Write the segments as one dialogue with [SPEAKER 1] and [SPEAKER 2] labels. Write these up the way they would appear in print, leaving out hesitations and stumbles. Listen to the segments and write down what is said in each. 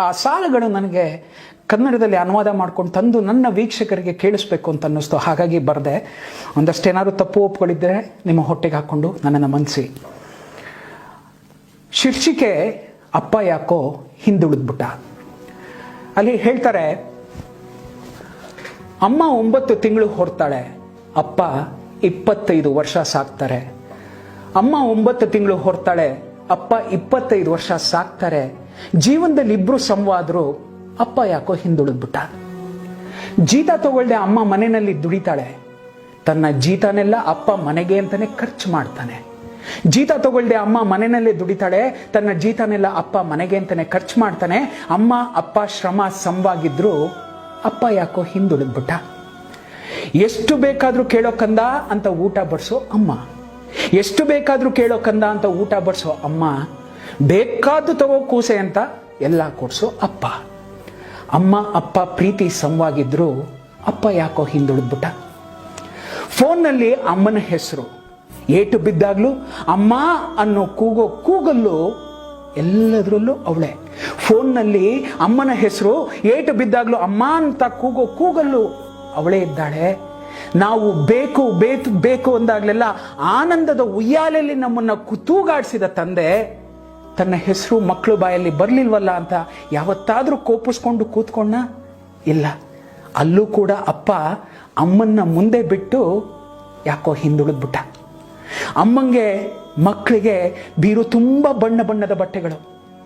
[SPEAKER 1] ಆ ಸಾಲುಗಳು ನನಗೆ ಕನ್ನಡದಲ್ಲಿ ಅನುವಾದ ಮಾಡ್ಕೊಂಡು ತಂದು ನನ್ನ ವೀಕ್ಷಕರಿಗೆ ಕೇಳಿಸ್ಬೇಕು ಅಂತ ಅನ್ನಿಸ್ತು. ಹಾಗಾಗಿ ಬರೆದೆ. ಒಂದಷ್ಟೇನಾದ್ರು ತಪ್ಪು ಒಪ್ಪುಗಳಿದ್ದರೆ ನಿಮ್ಮ ಹೊಟ್ಟೆಗೆ ಹಾಕ್ಕೊಂಡು ನನ್ನನ್ನು ಮನ್ನಿಸಿ. ಶೀರ್ಷಿಕೆ ಅಪ್ಪ ಯಾಕೋ ಹಿಂದುಳಿದ್ಬಿಟ್ಟ. ಅಲ್ಲಿ ಹೇಳ್ತಾರೆ, ಅಮ್ಮ 9 ತಿಂಗಳು ಹೊರ್ತಾಳೆ, ಅಪ್ಪ 25 ವರ್ಷ ಸಾಕ್ತಾರೆ. ಅಮ್ಮ 9 ತಿಂಗಳು ಹೊರ್ತಾಳೆ, ಅಪ್ಪ 25 ವರ್ಷ ಸಾಕ್ತಾರೆ. ಜೀವನದಲ್ಲಿ ಇಬ್ರು ಸಮವಾದ್ರು, ಅಪ್ಪ ಯಾಕೋ ಹಿಂದುಳಿದ್ಬಿಟ್ಟ. ಜೀತ ತಗೊಳ್ದೆ ಅಮ್ಮ ಮನೆಯಲ್ಲಿ ದುಡಿತಾಳೆ, ತನ್ನ ಜೀತನೆಲ್ಲ ಅಪ್ಪ ಮನೆಗೆ ಅಂತಾನೆ ಖರ್ಚು ಮಾಡ್ತಾನೆ. ಜೀತ ತಗೊಳ್ದೆ ಅಮ್ಮ ಮನೆಯಲ್ಲೇ ದುಡಿತಾಳೆ, ತನ್ನ ಜೀತನೆಲ್ಲ ಅಪ್ಪ ಮನೆಗೆ ಅಂತಾನೆ ಖರ್ಚು ಮಾಡ್ತಾನೆ. ಅಮ್ಮ ಅಪ್ಪ ಶ್ರಮ ಸಮವಾಗಿದ್ರು, ಅಪ್ಪ ಯಾಕೋ ಹಿಂದುಳಿದ್ಬಿಟ್ಟ. ಎಷ್ಟು ಬೇಕಾದ್ರೂ ಕೇಳೋ ಕಂದ ಅಂತ ಊಟ ಬಡಿಸೋ ಅಮ್ಮ, ಎಷ್ಟು ಬೇಕಾದ್ರೂ ಕೇಳೋ ಕಂದ ಅಂತ ಊಟ ಬಡಿಸೋ ಅಮ್ಮ, ಬೇಕಾದ್ದು ತಗೋ ಕೂಸೆ ಅಂತ ಎಲ್ಲ ಕೊಡ್ಸೋ ಅಪ್ಪ. ಅಮ್ಮ ಅಪ್ಪ ಪ್ರೀತಿ ಸಮವಾಗಿದ್ರು, ಅಪ್ಪ ಯಾಕೋ ಹಿಂದುಳಿದ್ಬಿಟ್ಟ. ಫೋನ್ನಲ್ಲಿ ಅಮ್ಮನ ಹೆಸರು ಏಟು ಬಿದ್ದಾಗ್ಲೂ ಅಮ್ಮ ಅನ್ನೋ ಕೂಗೋ ಕೂಗಲ್ಲೂ ಎಲ್ಲದರಲ್ಲೂ ಅವಳೆ. ಫೋನ್ನಲ್ಲಿ ಅಮ್ಮನ ಹೆಸರು ಏಟು ಬಿದ್ದಾಗ್ಲೂ ಅಮ್ಮ ಅಂತ ಕೂಗೋ ಕೂಗಲ್ಲೂ ಅವಳೇ ಇದ್ದಾಳೆ. ನಾವು ಬೇಕು ಬೇಕು ಬೇಕು ಅಂದಾಗ್ಲೆಲ್ಲ ಆನಂದದ ಉಯ್ಯಾಲೆಯಲ್ಲಿ ನಮ್ಮನ್ನ ತೂಗಾಡಿಸಿದ ತಂದೆ ತನ್ನ ಹೆಸರು ಮಕ್ಕಳು ಬಾಯಲ್ಲಿ ಬರ್ಲಿಲ್ವಲ್ಲ ಅಂತ ಯಾವತ್ತಾದ್ರೂ ಕೋಪಿಸ್ಕೊಂಡು ಕೂತ್ಕೊಂಡ? ಇಲ್ಲ. ಅಲ್ಲೂ ಕೂಡ ಅಪ್ಪ ಅಮ್ಮನ್ನ ಮುಂದೆ ಬಿಟ್ಟು ಯಾಕೋ ಹಿಂದುಳಿದ್ಬಿಟ್ಟ. ಅಮ್ಮಂಗೆ ಮಕ್ಕಳಿಗೆ ಬೀರು ತುಂಬ ಬಣ್ಣ ಬಣ್ಣದ ಬಟ್ಟೆಗಳು.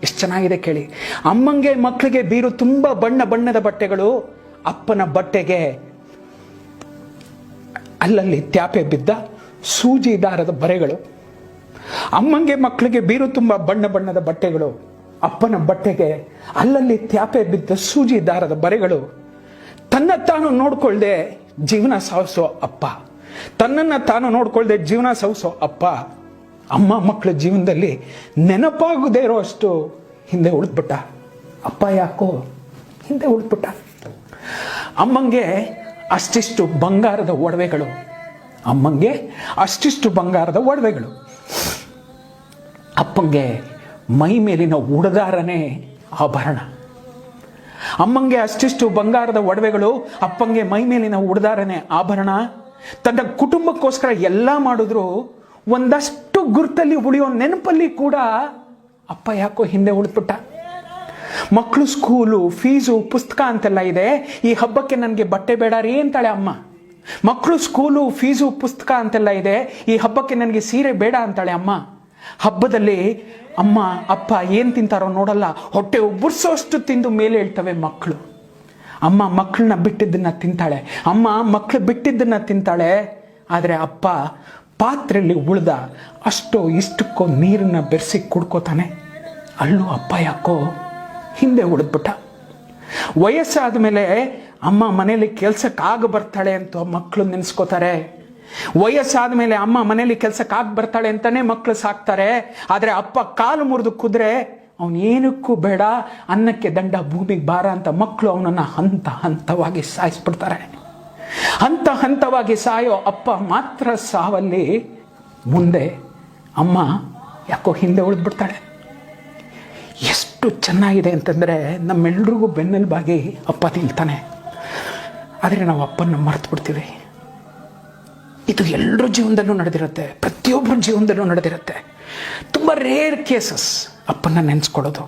[SPEAKER 1] ಎಷ್ಟು ಚೆನ್ನಾಗಿದೆ ಕೇಳಿ. ಅಮ್ಮಂಗೆ ಮಕ್ಕಳಿಗೆ ಬೀರು ತುಂಬ ಬಣ್ಣ ಬಣ್ಣದ ಬಟ್ಟೆಗಳು, ಅಪ್ಪನ ಬಟ್ಟೆಗೆ ಅಲ್ಲಲ್ಲಿ ತ್ಯಾಪೆ ಬಿದ್ದ ಸೂಜಿ ದಾರದ ಬರೆಗಳು. ಅಮ್ಮಂಗೆ ಮಕ್ಕಳಿಗೆ ಬೀರು ತುಂಬ ಬಣ್ಣ ಬಣ್ಣದ ಬಟ್ಟೆಗಳು, ಅಪ್ಪನ ಬಟ್ಟೆಗೆ ಅಲ್ಲಲ್ಲಿ ತ್ಯಾಪೆ ಬಿದ್ದ ಸೂಜಿ ದಾರದ ಬರೆಗಳು. ತನ್ನ ತಾನು ನೋಡ್ಕೊಳ್ದೆ ಜೀವನ ಸಾಗಿಸೋ ಅಪ್ಪ, ತನ್ನನ್ನು ತಾನು ನೋಡ್ಕೊಳ್ದೆ ಜೀವನ ಸಾಗಿಸೋ ಅಪ್ಪ, ಅಮ್ಮ ಮಕ್ಕಳ ಜೀವನದಲ್ಲಿ ನೆನಪಾಗದೇ ಇರೋ ಅಷ್ಟು ಹಿಂದೆ ಉಳಿದ್ಬಿಟ್ಟ. ಅಪ್ಪ ಯಾಕೋ ಹಿಂದೆ ಉಳಿದ್ಬಿಟ್ಟ. ಅಮ್ಮಂಗೆ ಅಷ್ಟಿಷ್ಟು ಬಂಗಾರದ ಒಡವೆಗಳು, ಅಮ್ಮಂಗೆ ಅಷ್ಟಿಷ್ಟು ಬಂಗಾರದ ಒಡವೆಗಳು, ಅಪ್ಪಂಗೆ ಮೈ ಮೇಲಿನ ಉಡದಾರನೇ ಆಭರಣ. ಅಮ್ಮಂಗೆ ಅಷ್ಟಿಷ್ಟು ಬಂಗಾರದ ಒಡವೆಗಳು, ಅಪ್ಪಂಗೆ ಮೈ ಮೇಲಿನ ಉಡದಾರನೇ ಆಭರಣ. ತನ್ನ ಕುಟುಂಬಕ್ಕೋಸ್ಕರ ಎಲ್ಲ ಮಾಡಿದ್ರು ಒಂದಷ್ಟು ಗುರ್ತಲ್ಲಿ ಉಳಿಯೋ ನೆನಪಲ್ಲಿ ಕೂಡ ಅಪ್ಪ ಯಾಕೋ ಹಿಂದೆ ಉಳಿದ್ಬಿಟ್ಟ. ಮಕ್ಕಳು ಸ್ಕೂಲು ಫೀಸು ಪುಸ್ತಕ ಅಂತೆಲ್ಲ ಇದೆ, ಈ ಹಬ್ಬಕ್ಕೆ ನನಗೆ ಬಟ್ಟೆ ಬೇಡ ರೀ ಅಂತಾಳೆ ಅಮ್ಮ. ಮಕ್ಕಳು ಸ್ಕೂಲು ಫೀಸು ಪುಸ್ತಕ ಅಂತೆಲ್ಲ ಇದೆ, ಈ ಹಬ್ಬಕ್ಕೆ ನನಗೆ ಸೀರೆ ಬೇಡ ಅಂತಾಳೆ ಅಮ್ಮ. ಹಬ್ಬದಲ್ಲಿ ಅಮ್ಮ ಅಪ್ಪ ಏನು ತಿಂತಾರೋ ನೋಡಲ್ಲ, ಹೊಟ್ಟೆ ಉಬ್ಬರ್ಸೋಷ್ಟು ತಿಂದು ಮೇಲೆ ಹೇಳ್ತವೆ ಮಕ್ಕಳು. ಅಮ್ಮ ಮಕ್ಕಳನ್ನ ಬಿಟ್ಟಿದ್ದನ್ನ ತಿಂತಾಳೆ, ಅಮ್ಮ ಮಕ್ಕಳು ಬಿಟ್ಟಿದ್ದನ್ನ ತಿಂತಾಳೆ. ಆದರೆ ಅಪ್ಪ ಪಾತ್ರೆಯಲ್ಲಿ ಉಳ್ದ ಅಷ್ಟೋ ಇಷ್ಟಕ್ಕೋ ನೀರನ್ನ ಬೆರೆಸಿ ಕುಡ್ಕೋತಾನೆ. ಅಲ್ಲೂ ಅಪ್ಪ ಯಾಕೋ ಹಿಂದೆ ಉಳಿದ್ಬಿಟ್ಟ. ವಯಸ್ಸಾದ ಮೇಲೆ ಅಮ್ಮ ಮನೇಲಿ ಕೆಲ್ಸಕ್ಕಾಗ ಬರ್ತಾಳೆ ಅಂತ ಮಕ್ಕಳು ನೆನೆಸ್ಕೋತಾರೆ. ವಯಸ್ಸಾದ ಮೇಲೆ ಅಮ್ಮ ಮನೇಲಿ ಕೆಲ್ಸಕ್ಕಾಗ ಬರ್ತಾಳೆ ಅಂತಾನೆ ಮಕ್ಕಳು ಸಾಕ್ತಾರೆ. ಆದರೆ ಅಪ್ಪ ಕಾಲು ಮುರಿದು ಕುದ್ರೆ ಅವನೇನಕ್ಕೂ ಬೇಡ, ಅನ್ನಕ್ಕೆ ದಂಡ ಭೂಮಿಗೆ ಭಾರ ಅಂತ ಮಕ್ಕಳು ಅವನನ್ನು ಹಂತ ಹಂತವಾಗಿ ಸಾಯಿಸ್ಬಿಡ್ತಾರೆ. ಹಂತ ಹಂತವಾಗಿ ಸಾಯೋ ಅಪ್ಪ ಮಾತ್ರ ಸಾವಲ್ಲಿ ಮುಂದೆ ಅಮ್ಮ ಯಾಕೋ ಹಿಂದೆ ಉಳಿದ್ಬಿಡ್ತಾಳೆ. ಎಷ್ಟು ಚೆನ್ನಾಗಿದೆ ಅಂತಂದರೆ ನಮ್ಮೆಲ್ರಿಗೂ ಬೆನ್ನೆಲುಬಾಗಿ ಅಪ್ಪ ನಿಲ್ತಾನೆ. ಆದರೆ ನಾವು ಅಪ್ಪನ ಮರೆತು ಬಿಡ್ತೀವಿ. ಇದು ಎಲ್ಲರ ಜೀವನದಲ್ಲೂ ನಡೆದಿರುತ್ತೆ, ಪ್ರತಿಯೊಬ್ಬರ ಜೀವನದಲ್ಲೂ ನಡೆದಿರುತ್ತೆ. ತುಂಬ ರೇರ್ ಕೇಸಸ್ ಅಪ್ಪನ ನೆನೆಸ್ಕೊಳ್ಳೋದು.